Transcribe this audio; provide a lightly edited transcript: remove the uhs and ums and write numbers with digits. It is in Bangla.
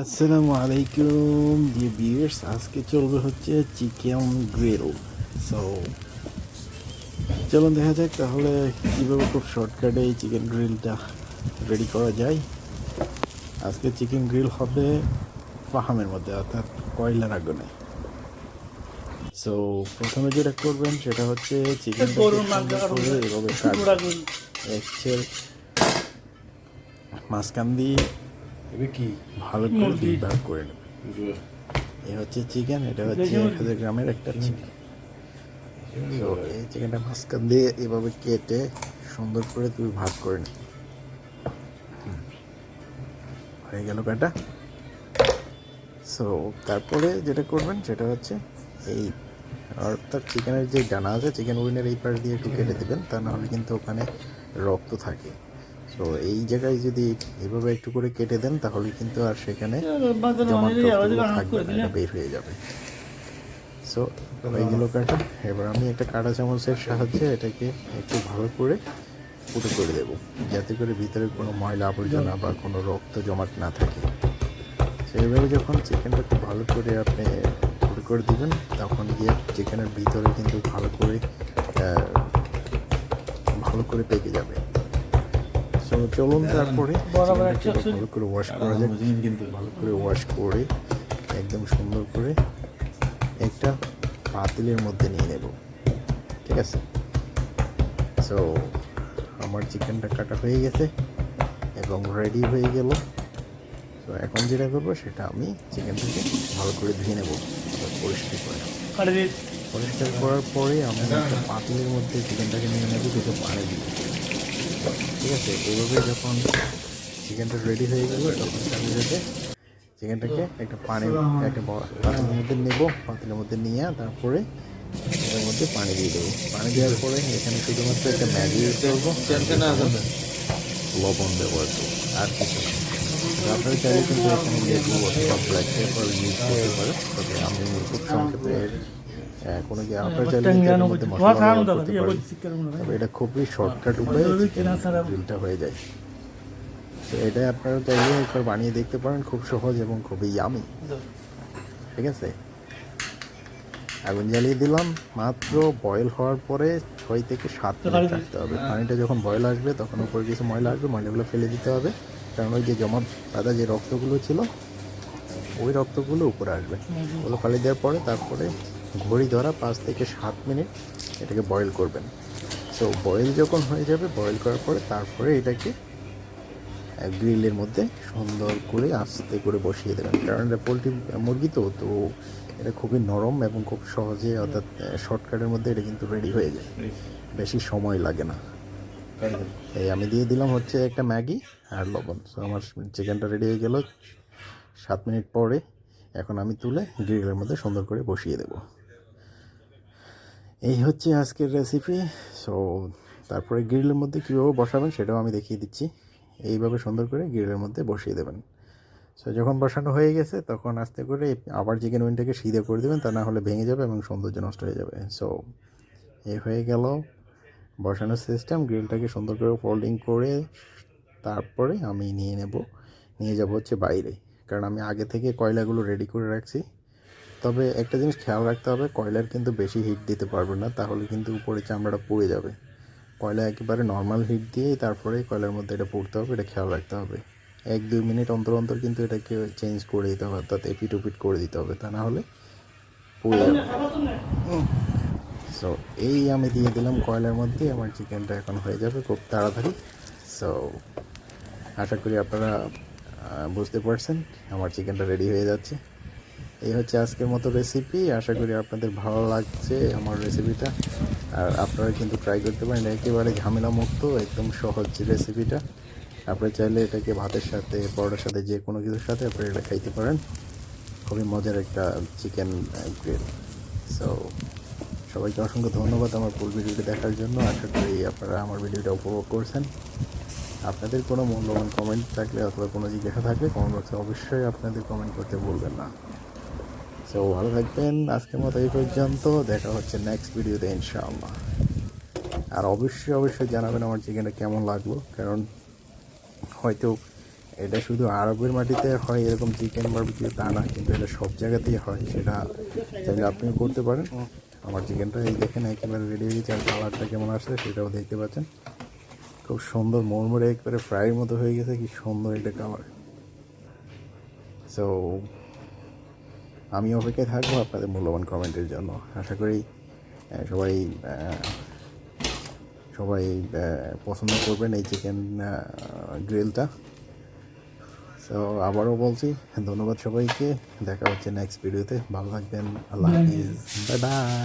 আসসালামু আলাইকুম ডিয়ার ভিউয়ার্স, আজকে চলবে হচ্ছে চিকেন গ্রিল। সো চলুন দেখা যাক তাহলে কীভাবে খুব শর্টকাটে এই চিকেন গ্রিলটা রেডি করা যায়। আজকে চিকেন গ্রিল হবে ফাহামের মধ্যে, অর্থাৎ কয়লার আগুনে। সো প্রথমে যেটা করবেন সেটা হচ্ছে চিকেনটা এভাবে কাটবেন। এক্সের মাঝখান দিয়ে ভালো করে দুই ভাগ করে নেবেন। এ হচ্ছে চিকেন, এটা হচ্ছে 1000 গ্রামের একটা চিকেন। তো এই চিকেনটা মাঝখান দিয়ে এভাবে কেটে সুন্দর করে তুমি ভাগ করে নি। হয়ে গেল কাটা। সো তারপরে যেটা করবেন সেটা হচ্ছে এই অর্থাৎ চিকেনের যে ডানা আছে, চিকেন উইনের এই পাশ দিয়ে একটু কেটে দেবেন, তা নাহলে কিন্তু ওখানে রক্ত থাকে। তো এই জায়গায় যদি এভাবে একটু করে কেটে দেন তাহলে কিন্তু আর সেখানে জমাট রক্তগুলো থাকবে না, এটা বের হয়ে যাবে। সো এইগুলো কাটা। এবার আমি একটা কাঁটা চামচের সাহায্যে এটাকে একটু ভালো করে ফুটো করে দেবো, যাতে করে ভিতরে কোনো ময়লা আবর্জনা বা কোনো রক্ত জমাট না থাকে। সেইভাবে যখন চিকেনটা খুব ভালো করে আপনি ফুটো করে দিবেন, তখন গিয়ে চিকেনের ভিতরে কিন্তু ভালো করে পেকে যাবে। সো চলুন তারপরে ভালো করে ওয়াশ করা যায়। ভালো করে ওয়াশ করে একদম সুন্দর করে একটা পাতিলের মধ্যে নিয়ে নেব, ঠিক আছে? সো আমার চিকেনটা কাটা হয়ে গেছে এবং রেডি হয়ে গেল। তো এখন যেটা করবো সেটা আমি চিকেনটাকে ভালো করে ধুয়ে নেব, পরিষ্কার করার পরে আমি একটা পাতিলের মধ্যে চিকেনটাকে নিয়ে নেব, দুটো পানি দিয়ে, ঠিক আছে? এইভাবে যখন চিকেনটা রেডি হয়ে গেল তখন আমি চিকেনটাকে একটা পাতিলের মধ্যে নেব। পাতিলের মধ্যে নিয়ে তারপরে এর মধ্যে পানি দিয়ে দেবো। পানি দেওয়ার পরে এখানে শুধুমাত্র একটা ম্যাগি ইউজ করবো, লবণ ব্যবহার করবো, আর কিছু না। আপনারা চাইলে কিন্তু এখানে লেবু অথবা ব্ল্যাক পেপার ইউজ করতে পারেন, তবে আমি খুব সংক্ষেপে কোনো কি আপনারা চাইলে কিন্তু এর মধ্যে মশলা ব্যবহার করতে পারেন, তবে এটা খুবই শর্টকাট উপায়ে গ্রিলটা হয়ে যায়। তো এটা আপনারা চাইলে একবার বানিয়ে দেখতে পারেন, খুব সহজ এবং খুবই ইয়ামি, ঠিক আছে? আগুন জ্বালিয়ে দিলাম। মাত্র বয়েল হওয়ার পরে 6 থেকে 7 মিনিট রাখতে হবে। পানিটা যখন বয়েল আসবে তখন উপরে কিছু ময়লা আসবে, ময়লাগুলো ফেলে দিতে হবে, কারণ ওই যে জমা পাতা যে রক্তগুলো ছিল ওই রক্তগুলো উপরে আসবে। ওগুলো ফেলে দেওয়ার পরে তারপরে ঘড়ি ধরা 5 থেকে 7 মিনিট এটাকে বয়েল করবেন। সো বয়েল যখন হয়ে যাবে, বয়েল করার পরে তারপরে এটাকে গ্রিলের মধ্যে সুন্দর করে আস্তে করে বসিয়ে দেবেন, কারণ এটা পোলট্রি মুরগি তো এটা খুবই নরম এবং খুব সহজে, অর্থাৎ শর্টকাটের মধ্যে এটা কিন্তু রেডি হয়ে যায়, বেশি সময় লাগে না। এই আমি দিয়ে দিলাম হচ্ছে একটা ম্যাগি আর লবণ। সো আমার চিকেনটা রেডি হয়ে গেল 7 মিনিট পরে। এখন আমি তুলে গ্রিলের মধ্যে সুন্দর করে বসিয়ে দেব। এই হচ্ছে আজকের রেসিপি। সো তারপরে গ্রিলের মধ্যে কীভাবে বসাবেন সেটাও আমি দেখিয়ে দিচ্ছি। এইভাবে সুন্দর করে গ্রিলের মধ্যে বসিয়ে দেবেন। সো যখন বসানো হয়ে গেছে তখন আস্তে করে আবার চিকেন উইংটাকে সিধে করে দেবেন, তা না হলে ভেঙে যাবে এবং সৌন্দর্য নষ্ট হয়ে যাবে। সো এই হয়ে গেল বসানোর সিস্টেম। গ্রিলটাকে সুন্দর করে ফোল্ডিং করে তারপরে আমি নিয়ে যাব হচ্ছে বাইরে, কারণ আমি আগে থেকে কয়লাগুলো রেডি করে রাখছি। তবে একটা জিনিস খেয়াল রাখতে হবে, কয়লার কিন্তু বেশি হিট দিতে পারবে না, তাহলে কিন্তু উপরে চামড়াটা পুড়ে যাবে। কয়লা একেবারে নর্মাল হিট দিয়েই তারপরে কয়লার মধ্যে এটা পুড়তে হবে, এটা খেয়াল রাখতে হবে। 1-2 মিনিট অন্তর অন্তর কিন্তু এটাকে চেঞ্জ করে দিতে হবে, অর্থাৎ এপিট ওপিট করে দিতে হবে, তা না হলে পুড়ে যাবে। সো এই আমি দিয়ে দিলাম কয়লার মধ্যে, আমার চিকেনটা এখন হয়ে যাবে খুব তাড়াতাড়ি। সো আশা করি আপনারা বুঝতে পারছেন আমার চিকেনটা রেডি হয়ে যাচ্ছে। এই হচ্ছে আজকের মতো রেসিপি। আশা করি আপনাদের ভালো লাগছে আমার রেসিপিটা, আর আপনারা কিন্তু ট্রাই করতে পারেন। একেবারে ঝামেলা মুক্ত, একদম সহজ রেসিপিটা। আপনারা চাইলে এটাকে ভাতের সাথে, পরোটার সাথে, যে কোনো কিছুর সাথে আপনারা এটা খাইতে পারেন। খুবই মজার একটা চিকেন গ্রিল। সো সবাইকে অসংখ্য ধন্যবাদ আমার ফুল ভিডিওটি দেখার জন্য। আশা করি আপনারা আমার ভিডিওটা উপভোগ করছেন। আপনাদের কোনো মূল্যবান কমেন্ট থাকলে অথবা কোনো জিজ্ঞাসা থাকলে কমেন্ট বক্সে অবশ্যই আপনাদের কমেন্ট করতে ভুলবেন না। সো ভালো থাকবেন। আজকের মতো এই পর্যন্ত, দেখা হচ্ছে নেক্সট ভিডিওতে ইনশাআল্লাহ। আর অবশ্যই জানাবেন আমার চিকেনটা কেমন লাগলো, কারণ হয়তো এটা শুধু আরবের মাটিতে হয় এরকম চিকেন বারবিকিউ তা না, কিন্তু এটা সব জায়গাতেই হয়, সেটা চাইলে আপনিও করতে পারেন। আমার চিকেনটা এই দেখেন একেবারে রেডি হয়ে গেছে, আর কালারটা কেমন আসছে সেটাও দেখতে পাচ্ছেন, খুব সুন্দর মরমরে একবারে ফ্রাইয়ের মতো হয়ে গেছে, কি সুন্দর একটা কালার। সো আমি অপেক্ষায় থাকবো আপনাদের মূল্যবান কমেন্টের জন্য। আশা করি সবাই সবাই পছন্দ করবেন এই চিকেন গ্রিলটা। সো আবারও বলছি ধন্যবাদ সবাইকে, দেখা হচ্ছে নেক্সট ভিডিওতে, ভালো থাকবেন, আল্লাহ হাফিজ, বাই বাই।